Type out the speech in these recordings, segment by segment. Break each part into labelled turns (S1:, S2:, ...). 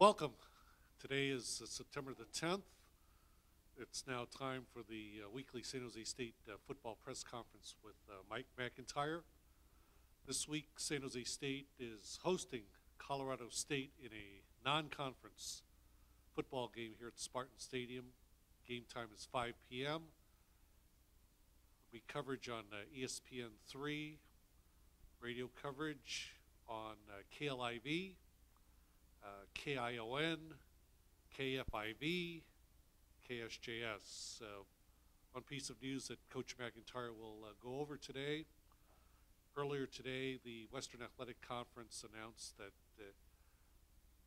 S1: Welcome. Today is September the 10th. It's now time for the weekly San Jose State football press conference with Mike MacIntyre. This week, San Jose State is hosting Colorado State in a non-conference football game here at Spartan Stadium. Game time is 5 p.m. There'll be coverage on ESPN3, radio coverage on KLIV, KION, KFIV, KSJS. One piece of news that Coach MacIntyre will go over today. Earlier today, the Western Athletic Conference announced that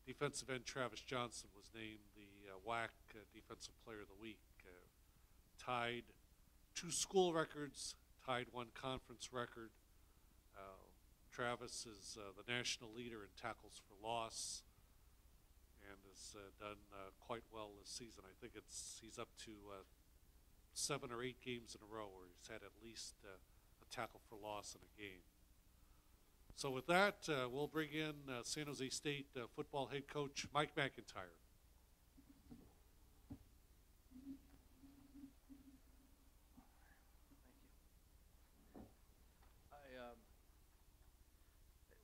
S1: defensive end Travis Johnson was named the WAC Defensive Player of the Week. Tied two school records, tied one conference record. Travis is the national leader in tackles for loss and has done quite well this season. I think he's up to 7 or 8 games in a row where he's had at least a tackle for loss in a game. So with that, we'll bring in San Jose State football head coach Mike MacIntyre.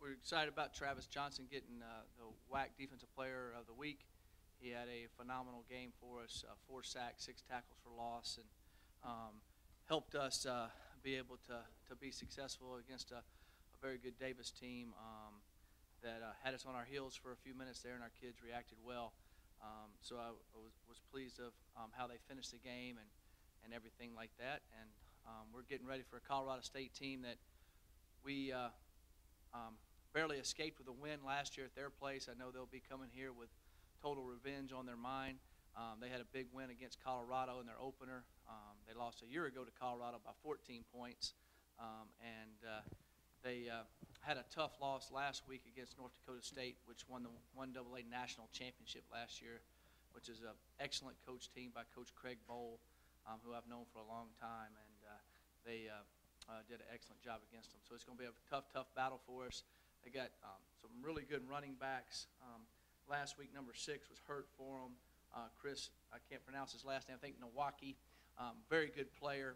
S2: We're excited about Travis Johnson getting the WAC Defensive Player of the Week. He had a phenomenal game for us, 4 sacks, 6 tackles for loss, and helped us be able to be successful against a very good Davis team that had us on our heels for a few minutes there, and our kids reacted well. So I was pleased of how they finished the game and everything like that. And we're getting ready for a Colorado State team that we barely escaped with a win last year at their place. I know they'll be coming here with total revenge on their mind. They had a big win against Colorado in their opener. They lost a year ago to Colorado by 14 points. And they had a tough loss last week against North Dakota State, which won the 1AA National Championship last year, which is an excellent coach team by Coach Craig Bowl, who I've known for a long time. And they did an excellent job against them. So it's going to be a tough battle for us. They got some really good running backs. Last week, number 6 was hurt for them. Chris, I can't pronounce his last name, I think Nowaki. Very good player.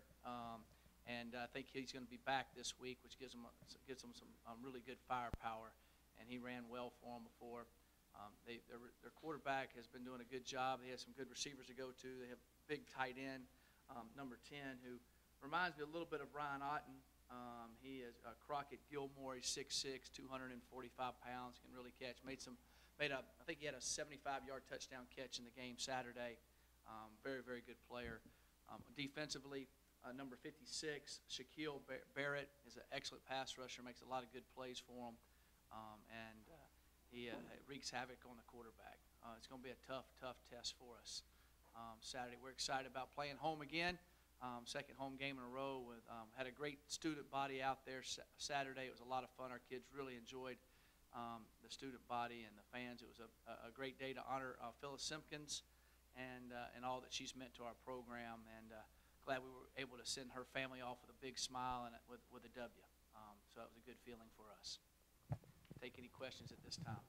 S2: And I think he's going to be back this week, which gives him some really good firepower. And he ran well for them before. Their quarterback has been doing a good job. He has some good receivers to go to. They have a big tight end, number 10, who reminds me a little bit of Brian Otten. He is Crockett Gilmore. He's 6'6", 245 pounds, can really catch. I think he had a 75-yard touchdown catch in the game Saturday. Very, very good player. Defensively, number 56, Shaquille Barrett is an excellent pass rusher, makes a lot of good plays for him, and he wreaks havoc on the quarterback. It's going to be a tough test for us Saturday. We're excited about playing home again. Second home game in a row. Had a great student body out there Saturday. It was a lot of fun. Our kids really enjoyed the student body and the fans. It was a great day to honor Phyllis Simpkins and all that she's meant to our program. And glad we were able to send her family off with a big smile and with a W. So that was a good feeling for us. Take any questions at this time.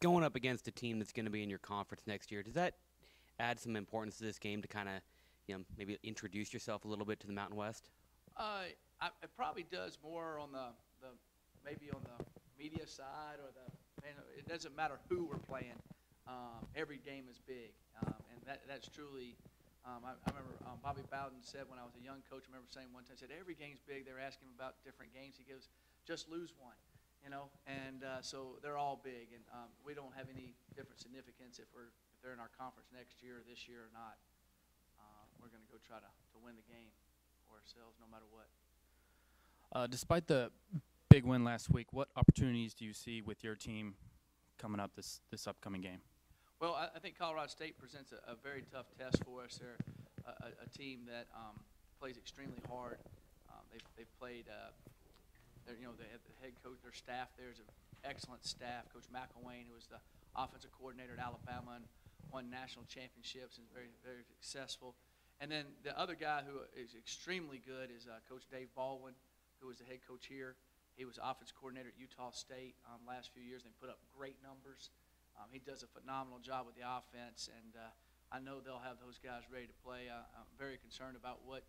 S3: Going up against a team that's going to be in your conference next year, does that add some importance to this game to kind of maybe introduce yourself a little bit to the Mountain West?
S2: It probably does more on the maybe on the media side or it doesn't matter who we're playing. Every game is big, and that's truly. I remember Bobby Bowden said when I was a young coach. I remember saying one time, said every game's big. They were asking him about different games. He goes, just lose one, And so they're all big, and we don't have any different significance if they're in our conference next year or this year or not. We're going to go try to win the game for ourselves no matter what.
S4: Despite the big win last week, what opportunities do you see with your team coming up this upcoming game?
S2: Well, I think Colorado State presents a very tough test for us. They're a team that plays extremely hard. They've played. They have the head coach, their staff there is an excellent staff. Coach McElwain, who was the offensive coordinator at Alabama and won national championships and very, very successful. And then the other guy who is extremely good is Coach Dave Baldwin, who was the head coach here. He was offense coordinator at Utah State last few years. They put up great numbers. He does a phenomenal job with the offense, and I know they'll have those guys ready to play. I'm very concerned about what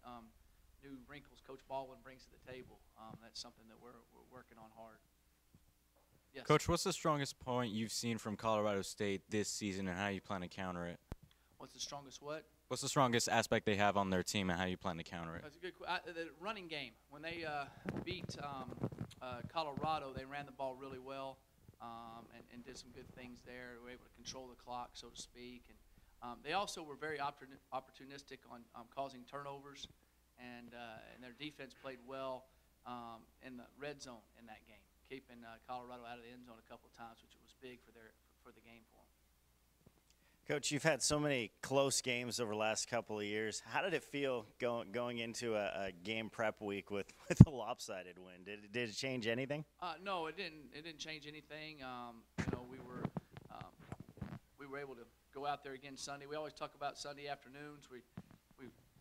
S2: new wrinkles Coach Baldwin brings to the table. That's something that we're working on hard. Yes.
S5: Coach, what's the strongest point you've seen from Colorado State this season, and how you plan to counter it?
S2: What's the strongest what?
S5: What's the strongest aspect they have on their team, and how you plan to counter it?
S2: That's a good the running game. When they beat Colorado, they ran the ball really well and did some good things there. They were able to control the clock, so to speak. And they also were very opportunistic on causing turnovers, and their defense played well in the red zone in that game, keeping Colorado out of the end zone a couple of times, which was big for the game for them.
S6: Coach, you've had so many close games over the last couple of years. How did it feel going into a game prep week with a lopsided win? Did it change anything?
S2: No, it didn't. It didn't change anything. We were able to go out there again Sunday. We always talk about Sunday afternoons. We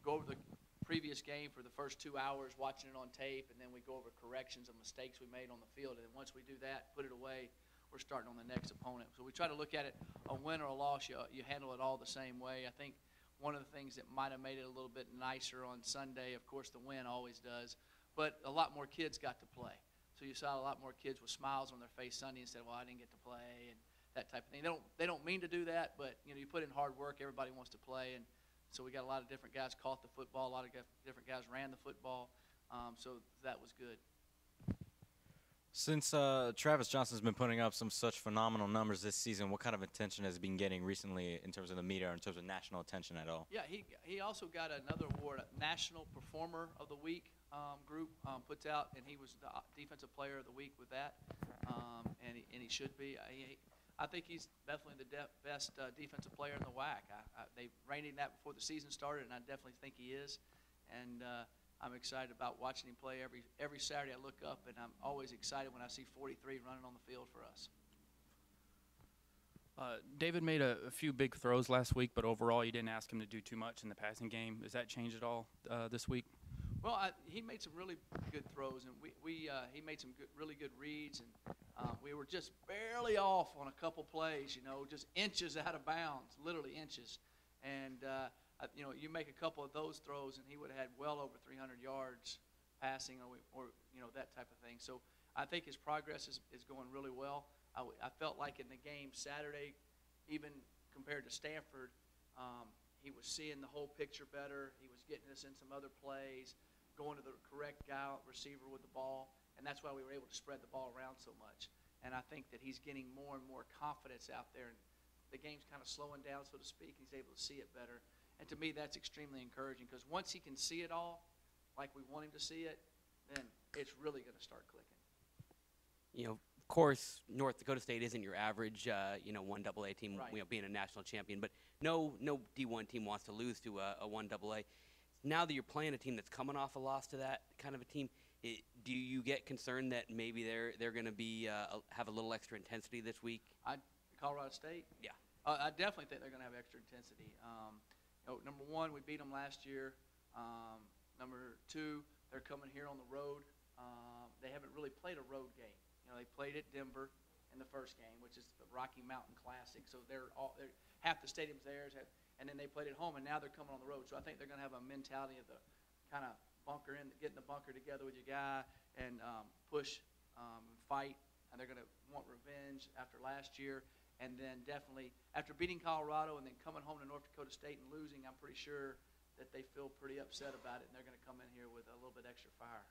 S2: go over the previous game for the first 2 hours, watching it on tape, and then we go over corrections of mistakes we made on the field. And then once we do that, put it away, we're starting on the next opponent. So we try to look at it, a win or a loss, you handle it all the same way. I think one of the things that might have made it a little bit nicer on Sunday, of course the win always does, but a lot more kids got to play. So you saw a lot more kids with smiles on their face Sunday and said, well, I didn't get to play, and that type of thing. They don't mean to do that, but you put in hard work, everybody wants to play, and so we got a lot of different guys caught the football, a lot of different guys ran the football, so that was good.
S5: Since Travis Johnson's been putting up such phenomenal numbers this season, what kind of attention has he been getting recently in terms of the media or in terms of national attention at all?
S2: Yeah, he also got another award, a National Performer of the Week group puts out, and he was the Defensive Player of the Week with that, and he should be. I think he's definitely the best defensive player in the WAC. They rated him that before the season started, and I definitely think he is. And I'm excited about watching him play every Saturday. I look up, and I'm always excited when I see 43 running on the field for us.
S4: David made a few big throws last week, but overall you didn't ask him to do too much in the passing game. Has that changed at all this week?
S2: Well, he made some really good throws, and he made some really good reads, and we were just barely off on a couple plays, just inches out of bounds, literally inches. And you make a couple of those throws, and he would have had well over 300 yards passing, or that type of thing. So I think his progress is going really well. I felt like in the game Saturday, even compared to Stanford, he was seeing the whole picture better. He was getting us in some other plays, going to the correct guy, receiver with the ball, and that's why we were able to spread the ball around so much. And I think that he's getting more and more confidence out there, and the game's kind of slowing down, so to speak. He's able to see it better. And to me, that's extremely encouraging, because once he can see it all, like we want him to see it, then it's really going to start clicking.
S3: Of course, North Dakota State isn't your average, 1AA team,
S2: Right.
S3: Being a national champion, but no D1 team wants to lose to a 1AA. Now that you're playing a team that's coming off a loss to that kind of a team, do you get concerned that maybe they're going to be have a little extra intensity this week?
S2: Colorado State?
S3: Yeah.
S2: I definitely think they're going to have extra intensity. Number one, we beat them last year. Number two, they're coming here on the road. They haven't really played a road game. They played at Denver in the first game, which is the Rocky Mountain Classic. So half the stadium's theirs, and then they played at home, and now they're coming on the road. So I think they're going to have a mentality of the kind of getting the bunker together with your guy and push and fight, and they're going to want revenge after last year. And then definitely after beating Colorado and then coming home to North Dakota State and losing, I'm pretty sure that they feel pretty upset about it, and they're going to come in here with a little bit extra fire.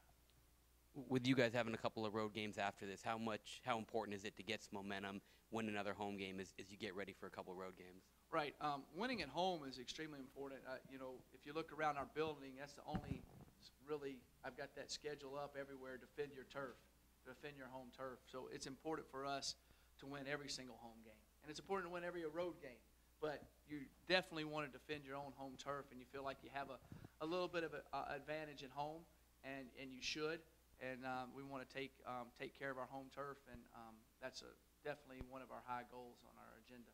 S3: With you guys having a couple of road games after this, how important is it to get some momentum, win another home game as you get ready for a couple of road games?
S2: Right. Winning at home is extremely important. If you look around our building, that's the only really, I've got that schedule up everywhere, defend your turf, defend your home turf. So it's important for us to win every single home game. And it's important to win every road game. But you definitely want to defend your own home turf, and you feel like you have a little bit of an advantage at home, and you should. And we want to take care of our home turf, and that's definitely one of our high goals on our agenda.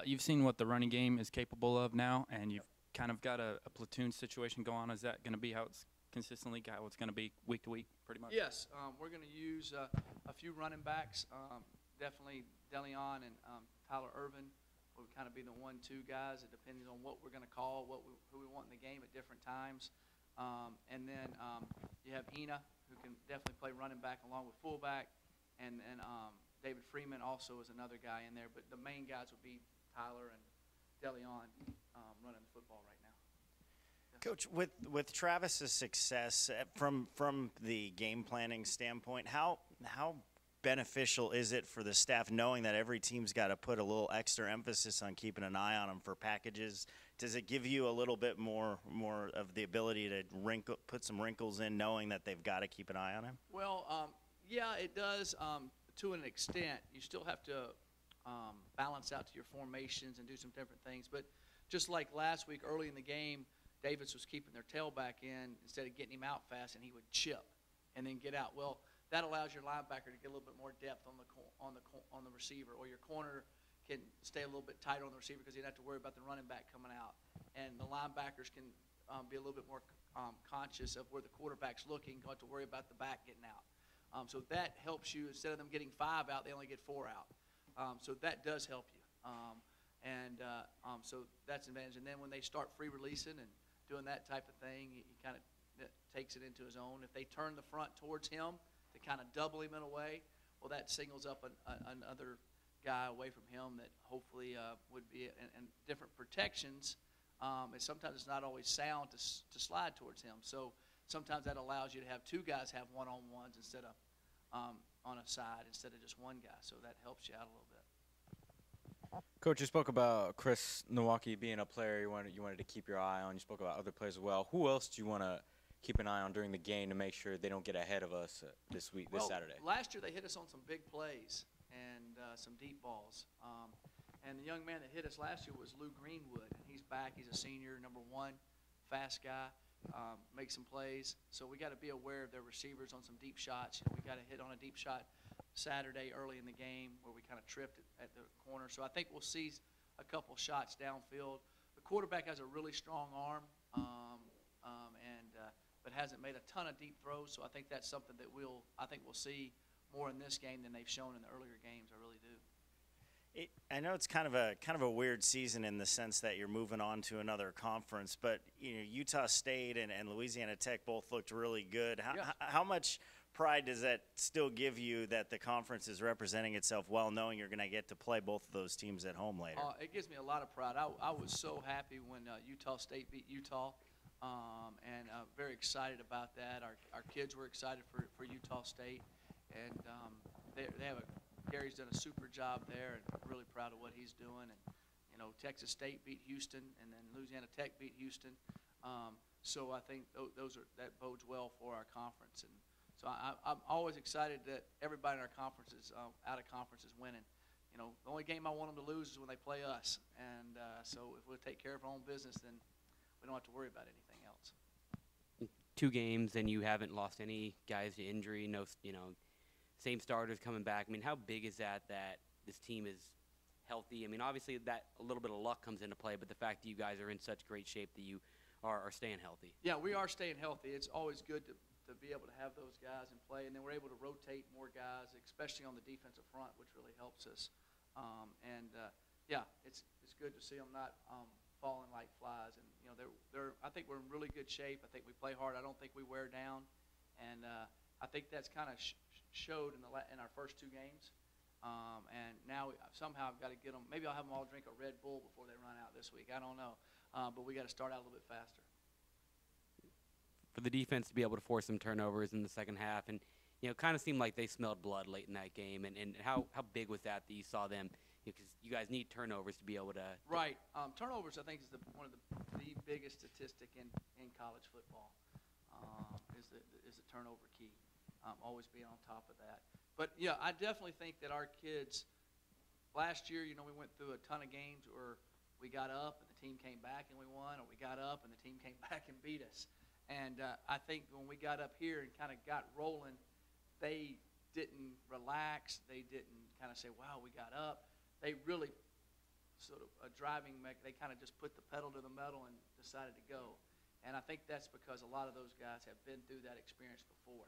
S4: You've seen what the running game is capable of now, and you've kind of got a platoon situation going on. Is that going to be how it's consistently how it's going to be week to week, pretty much?
S2: Yes, we're going to use a few running backs. definitely DeLeon and Tyler Irvin will kind of be the 1-2 guys. It depends on what we're going to call, who we want in the game at different times. And then you have Ina, who can definitely play running back along with fullback, and David Freeman also is another guy in there. But the main guys would be Tyler and DeLeon running the football right now. Yes.
S6: Coach, with Travis's success from the game planning standpoint, how beneficial is it for the staff knowing that every team's got to put a little extra emphasis on keeping an eye on them for packages? Does it give you a little bit more of the ability to put some wrinkles in, knowing that they've got to keep an eye on him?
S2: Well, yeah, it does to an extent. You still have to balance out to your formations and do some different things. But just like last week, early in the game, Davis was keeping their tailback in instead of getting him out fast, and he would chip and then get out. Well, that allows your linebacker to get a little bit more depth on the receiver, or your corner can stay a little bit tighter on the receiver because you don't have to worry about the running back coming out. And the linebackers can be a little bit more conscious of where the quarterback's looking, don't have to worry about the back getting out. So that helps you. Instead of them getting 5 out, they only get 4 out. So that does help you. So that's an advantage. And then when they start free releasing and doing that type of thing, he kind of takes it into his own. If they turn the front towards him to kind of double him in a way, well, that signals up another guy away from him that hopefully would be and different protections. And sometimes it's not always sound to slide towards him. So sometimes that allows you to have 2 guys have one-on-ones instead of on a side instead of just one guy. So that helps you out a little bit.
S5: Coach, you spoke about Chris Nowacki being a player you wanted to keep your eye on. You spoke about other players as well. Who else do you want to keep an eye on during the game to make sure they don't get ahead of us this Saturday?
S2: Last year they hit us on some big plays and some deep balls. And the young man that hit us last year was Lou Greenwood. And he's back. He's a senior, number 1, fast guy, makes some plays. So we got to be aware of their receivers on some deep shots. We got to hit on a deep shot Saturday early in the game where we kind of tripped at the corner. So I think we'll see a couple shots downfield. The quarterback has a really strong arm, but hasn't made a ton of deep throws. So I think that's something that we'll see more in this game than they've shown in the earlier games. I really do.
S6: I know it's kind of a weird season in the sense that you're moving on to another conference, but Utah State and Louisiana Tech both looked really good. How much pride does that still give you that the conference is representing itself well, knowing you're going to get to play both of those teams at home later?
S2: It gives me a lot of pride. I was so happy when Utah State beat Utah, and very excited about that. Our kids were excited for Utah State, and Gary's done a super job there, and really proud of what he's doing. And Texas State beat Houston, and then Louisiana Tech beat Houston. So I think that bodes well for our conference. And so I'm always excited that everybody in our conference is out of conference is winning. The only game I want them to lose is when they play us. And so if we'll take care of our own business, then we don't have to worry about anything else.
S3: 2 games, and you haven't lost any guys to injury. No, same starters coming back. I mean, how big is that this team is healthy? I mean, obviously that a little bit of luck comes into play, but the fact that you guys are in such great shape that you are staying healthy.
S2: Yeah, we are staying healthy. It's always good to be able to have those guys in play, and then we're able to rotate more guys, especially on the defensive front, which really helps us. It's good to see them not falling like flies. And I think we're in really good shape. I think we play hard. I don't think we wear down, and I think that's kind of showed in our first 2 games. And now somehow I've got to get them. Maybe I'll have them all drink a Red Bull before they run out this week. I don't know, but we got to start out a little bit faster.
S3: For the defense to be able to force some turnovers in the second half, and kind of seemed like they smelled blood late in that game. And how big was that you saw them? Because you guys need turnovers to be able to.
S2: Right. Turnovers, I think, is one of the biggest statistic in college football. Is the turnover key. Always being on top of that. But yeah, I definitely think that our kids. Last year, we went through a ton of games where we got up and the team came back and we won, or we got up and the team came back and beat us. And I think when we got up here and kind of got rolling, they didn't relax. They didn't kind of say, wow, we got up. They really sort of they kind of just put the pedal to the metal and decided to go. And I think that's because a lot of those guys have been through that experience before,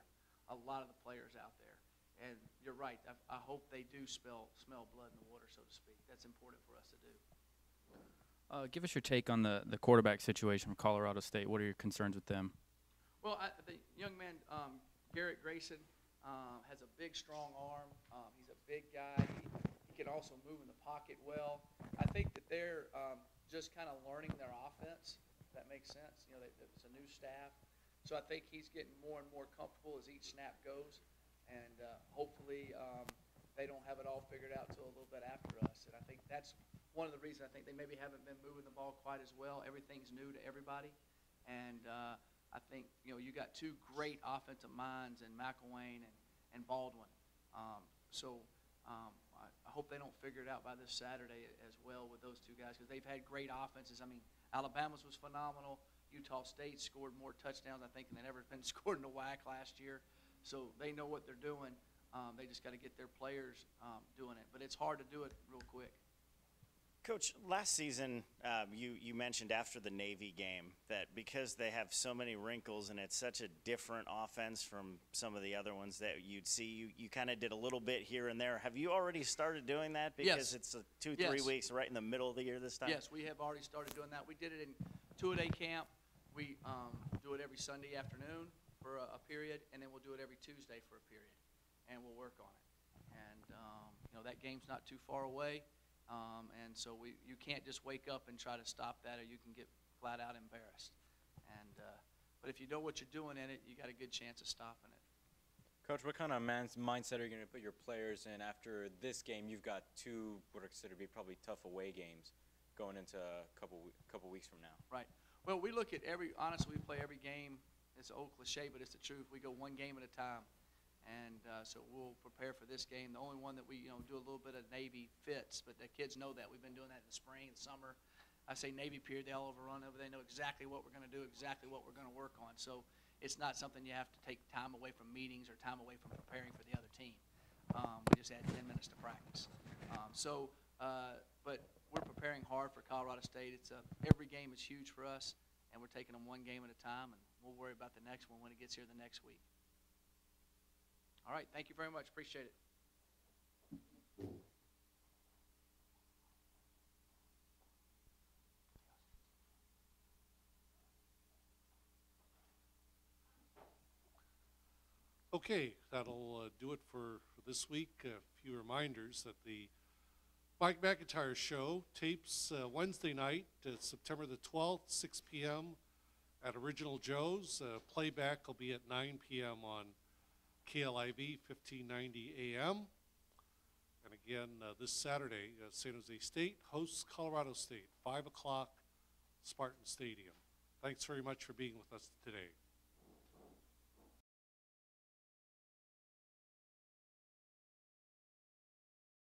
S2: a lot of the players out there. And you're right. I hope they do smell blood in the water, so to speak. That's important for us to do.
S4: Give us your take on the quarterback situation from Colorado State. What are your concerns with them?
S2: Well, the young man, Garrett Grayson, has a big, strong arm. He's a big guy. He can also move in the pocket well. I think that they're just kind of learning their offense. If that makes sense. You know, it's a new staff. So I think he's getting more and more comfortable as each snap goes. And hopefully they don't have it all figured out until a little bit after us. And I think that's one of the reasons I think they maybe haven't been moving the ball quite as well. Everything's new to everybody. And I think, you know, you got two great offensive minds in McElwain and Baldwin. I hope they don't figure it out by this Saturday as well with those two guys, because they've had great offenses. I mean, Alabama's was phenomenal. Utah State scored more touchdowns, I think, than ever been scored in the WAC last year. So they know what they're doing. They just got to get their players doing it. But it's hard to do it real quick.
S6: Coach, last season you mentioned after the Navy game that because they have so many wrinkles and it's such a different offense from some of the other ones that you'd see, you kind of did a little bit here and there. Have you already started doing that? Because
S2: Yes.
S6: it's 2-3 weeks right in the middle of the year this time?
S2: Yes, we have already started doing that. We did it in two-a-day camp. We do it every Sunday afternoon for a period, and then we'll do it every Tuesday for a period, and we'll work on it. And, you know, that game's not too far away. And so you can't just wake up and try to stop that, or you can get flat out embarrassed. And but if you know what you're doing in it, you got a good chance of stopping it.
S5: Coach, what kind of mindset are you going to put your players in after this game? You've got two what are considered to be probably tough away games going into a couple weeks from now.
S2: Right. Well, we look at honestly, we play every game. It's an old cliche, but it's the truth. We go one game at a time. And so we'll prepare for this game. The only one that we, do a little bit of Navy fits, but the kids know that. We've been doing that in the spring and summer. I say Navy period, they all overrun over. They know exactly what we're going to do, exactly what we're going to work on. So it's not something you have to take time away from meetings or time away from preparing for the other team. We just add 10 minutes to practice. But we're preparing hard for Colorado State. Every game is huge for us, and we're taking them one game at a time, and we'll worry about the next one when it gets here the next week. All right, thank you very much. Appreciate it.
S1: Okay, that'll do it for this week. A few reminders that the Mike MacIntyre Show tapes Wednesday night, September the 12th, 6 p.m. at Original Joe's. Playback will be at 9 p.m. on KLIV 1590 AM. And again, this Saturday, San Jose State hosts Colorado State, 5 o'clock, Spartan Stadium. Thanks very much for being with us today.